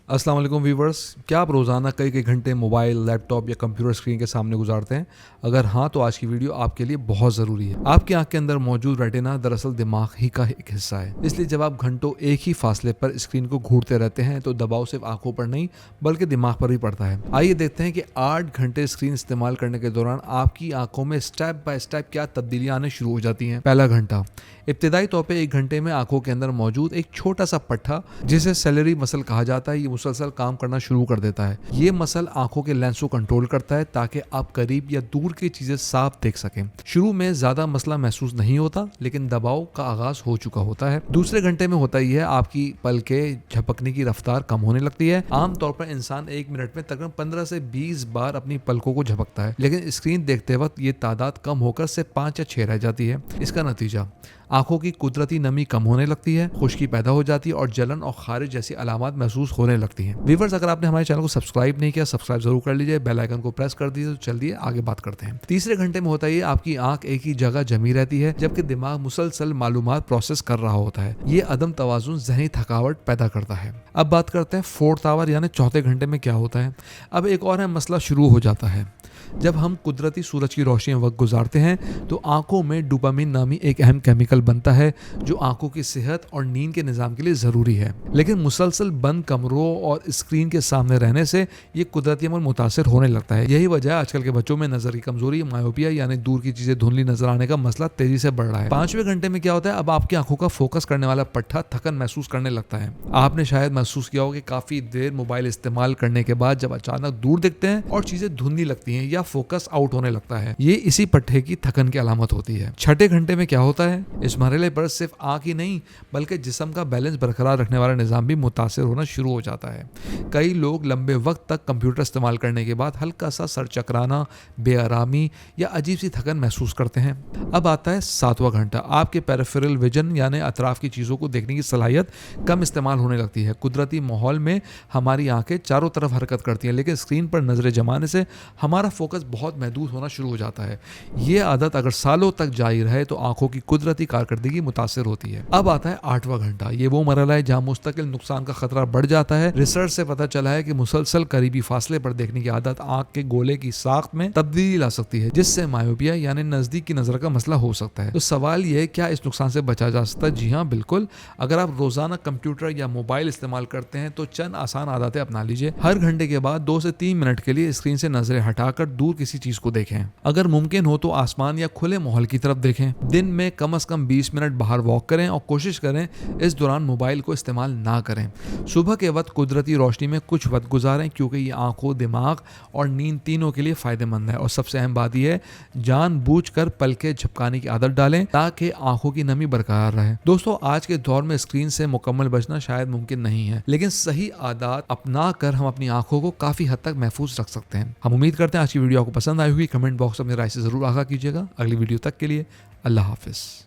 अस्सलाम वालेकुम व्यूवर्स। क्या आप रोज़ाना कई कई घंटे मोबाइल, लैपटॉप या कंप्यूटर स्क्रीन के सामने गुजारते हैं? अगर हाँ, तो आज की वीडियो आपके लिए बहुत ज़रूरी है। आपकी आंख के अंदर मौजूद रेटिना दरअसल दिमाग ही का एक हिस्सा है। इसलिए जब आप घंटों एक ही फासले पर स्क्रीन को घूरते रहते हैं तो दबाव सिर्फ आंखों पर नहीं बल्कि दिमाग पर भी पड़ता है। आइए देखते हैं कि 8 घंटे स्क्रीन इस्तेमाल करने के दौरान आपकी आंखों में स्टेप बाय स्टेप क्या तब्दीलियां आने शुरू हो जाती हैं। पहला घंटा। इब्तिदाई तौर पे 1 घंटे में आंखों के अंदर मौजूद एक छोटा सा पट्टा जिसे सेलेरी मसल कहा जाता है, ये मुसलसल काम करना शुरू कर देता है। ये मसल आंखों के लेंस को कंट्रोल करता है ताकि आप करीब या दूर की चीजें साफ देख सकें। शुरू में ज्यादा मसला महसूस नहीं होता, लेकिन दबाव का आगाज हो चुका होता है। दूसरे घंटे में होता ही है आपकी पलकें झपकने की रफ्तार कम होने लगती है। आमतौर पर इंसान 1 मिनट में तकरीबन 15 से 20 बार अपनी पलकों को झपकता है, लेकिन स्क्रीन देखते वक्त ये तादाद कम होकर सिर्फ 5 या 6 रह जाती है। इसका नतीजा आंखों की कुदरती नमी कम होने लगती है, खुश्की पैदा हो जाती है और जलन और खारिज जैसी अलामत महसूस होने लगती हैं। व्यूअर्स, अगर आपने हमारे चैनल को सब्सक्राइब नहीं किया, सब्सक्राइब जरूर कर लीजिए, बेल आइकन को प्रेस कर दीजिए। तो चलिए आगे बात करते हैं। तीसरे घंटे में होता है आपकी आंख एक ही जगह जमी रहती है जबकि दिमाग मुसलसल मालूमात प्रोसेस कर रहा होता है। ये अदम तवाजुन ज़हनी थकावट पैदा करता है। अब बात करते हैं फोर्थ आवर यानी चौथे घंटे में क्या होता है। अब एक और मसला शुरू हो जाता है। जब हम कुदरती सूरज की रोशनी में वक्त गुजारते हैं तो आंखों में डोपामिन नामी एक अहम केमिकल बनता है जो आंखों की सेहत और नींद के निज़ाम के लिए ज़रूरी है। लेकिन मुसलसल बंद कमरों और स्क्रीन के सामने रहने से ये कुदरती अमल मुतासर होने लगता है। यही वजह है आजकल के बच्चों में नज़र की कमजोरी, मायोपिया यानी दूर की चीज़ें धुंधली नजर आने का मसला तेजी से बढ़ रहा है। 5वें घंटे में क्या होता है, अब आपकी आंखों का फोकस करने वाला पट्टा थकन महसूस करने लगता है। आपने शायद महसूस किया हो कि काफ़ी देर मोबाइल इस्तेमाल करने के बाद जब अचानक दूर दिखते हैं और चीज़ें धुंधली लगती हैं या फोकस आउट होने लगता है, ये इसी पट्टे की थकन की अलामत होती है। छठे घंटे में क्या होता है, इस मरहले पर सिर्फ आंख ही नहीं बल्कि जिस्म का बैलेंस बरकरार रखने वाला निज़ाम भी मुतासर होना शुरू हो जाता है। कई लोग लंबे वक्त तक कंप्यूटर इस्तेमाल करने के बाद हल्का सा सर चकराना, बेआरामी या अजीब सी थकन महसूस करते हैं। अब आता है 7वां घंटा। आपके पेरिफेरल विजन यानी अतराफ की चीज़ों को देखने की सलाहियत कम इस्तेमाल होने लगती है। कुदरती माहौल में हमारी आंखें चारों तरफ हरकत करती हैं, लेकिन स्क्रीन पर नजरें जमाने से हमारा फोकस बहुत महदूद होना शुरू हो जाता है। ये आदत अगर सालों तक जारी रहे तो आंखों की कुदरती कारकर्दगी मुतासिर होती है। अब आता है 8वां घंटा। ये वो मरहला है जहां मुस्तकिल नुकसान का खतरा बढ़ जाता है। रिसर्च से पता चला है कि मुसलसल करीबी फासले पर देखने की आदत आंख के गोले की साख्त में तब्दीली ला सकती है, जिससे मायोपिया यानी नजदीक की नजर का मसला हो सकता है। तो सवाल ये है, क्या इस नुकसान से बचा जा सकता है? जी हाँ, बिल्कुल। अगर आप रोजाना कंप्यूटर या मोबाइल इस्तेमाल करते हैं तो चंद आसान आदतें अपना लीजिए। हर घंटे के बाद 2 से 3 मिनट के लिए स्क्रीन से नजरें हटाकर दूर किसी चीज को देखें। अगर मुमकिन हो तो आसमान या खुले माहौल की तरफ देखें। दिन में कम से कम 20 मिनट बाहर वॉक करें और कोशिश करें इस दौरान मोबाइल को इस्तेमाल ना करें। सुबह के वक्त कुदरती रोशनी में कुछ वक्त गुजारें क्योंकि ये आंखों, दिमाग और नींद तीनों के लिए फायदेमंद है। और सबसे अहम बात यह है, जानबूझकर पलकें झपकाने की आदत डालें ताकि आंखों की नमी बरकरार रहे। दोस्तों, आज के दौर में स्क्रीन से मुकम्मल बचना शायद मुमकिन नहीं है, लेकिन सही आदत अपना कर हम अपनी आंखों को काफी हद तक महफूज रख सकते हैं। हम उम्मीद करते हैं आज की वीडियो आपको पसंद आई हुई। कमेंट बॉक्स में अपनी राय से जरूर आगाह कीजिएगा। अगली वीडियो तक के लिए अल्लाह हाफिज।